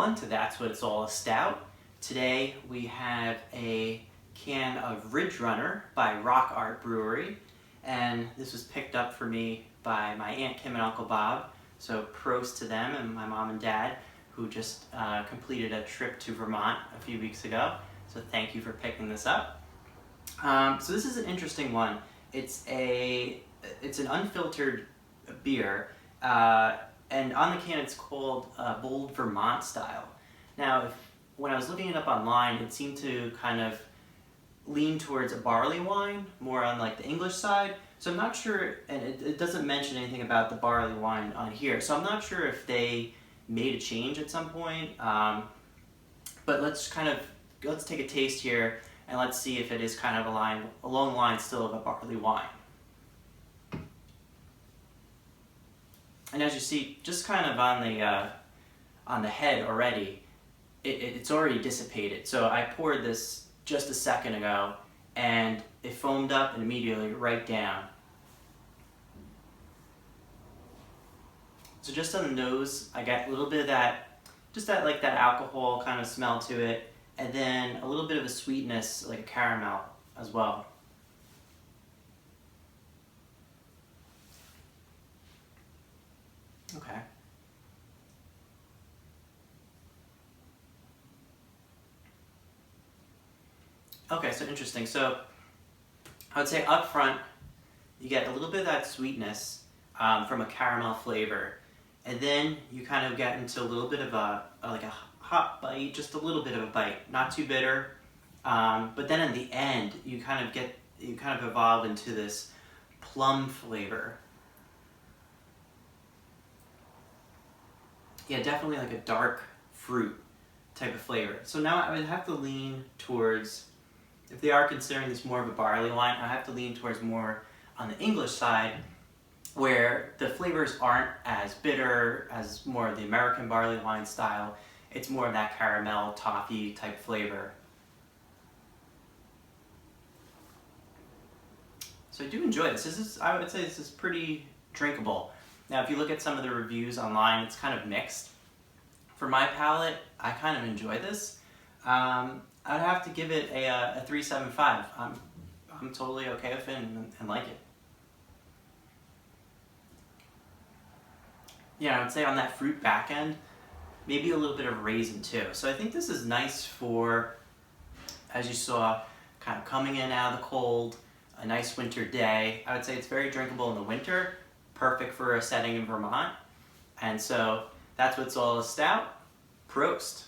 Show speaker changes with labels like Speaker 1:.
Speaker 1: everyone to That's What It's All A Stout. Today we have a can of Ridge Runner by Rock Art Brewery, and this was picked up for me by my Aunt Kim and Uncle Bob, so prost to them and my mom and dad who just completed a trip to Vermont a few weeks ago, so thank you for picking this up. So this is an interesting one. It's an unfiltered beer, and on the can it's called Bold Vermont Style. Now, when I was looking it up online, it seemed to kind of lean towards a barley wine, more on like the English side. So I'm not sure, and it doesn't mention anything about the barley wine on here, so I'm not sure if they made a change at some point. But let's take a taste here, and let's see if it is kind of along the line still of a barley wine. And as you see, just kind of on the head already, it's already dissipated. So I poured this just a second ago, and it foamed up and immediately right down. So just on the nose, I got a little bit of that, just that alcohol kind of smell to it, and then a little bit of a sweetness, like a caramel as well. Okay. Okay, so interesting. So I would say up front, you get a little bit of that sweetness from a caramel flavor, and then you kind of get into a little bit of a hot bite, just a little bit of a bite, not too bitter. But then in the end, you kind of evolve into this plum flavor. Yeah, definitely like a dark fruit type of flavor. So now I would have to lean towards, if they are considering this more of a barley wine, I have to lean towards more on the English side, where the flavors aren't as bitter as more of the American barley wine style. It's more of that caramel, toffee type flavor. So I do enjoy this. I would say this is pretty drinkable. Now, if you look at some of the reviews online, it's kind of mixed. For my palate, I kind of enjoy this. I'd have to give it a 3.75. I'm totally okay with it and like it. Yeah, I would say on that fruit back end, maybe a little bit of raisin too. So I think this is nice for, as you saw, kind of coming in out of the cold, a nice winter day. I would say it's very drinkable in the winter, perfect for a setting in Vermont. And so that's what's all a stout. Prost.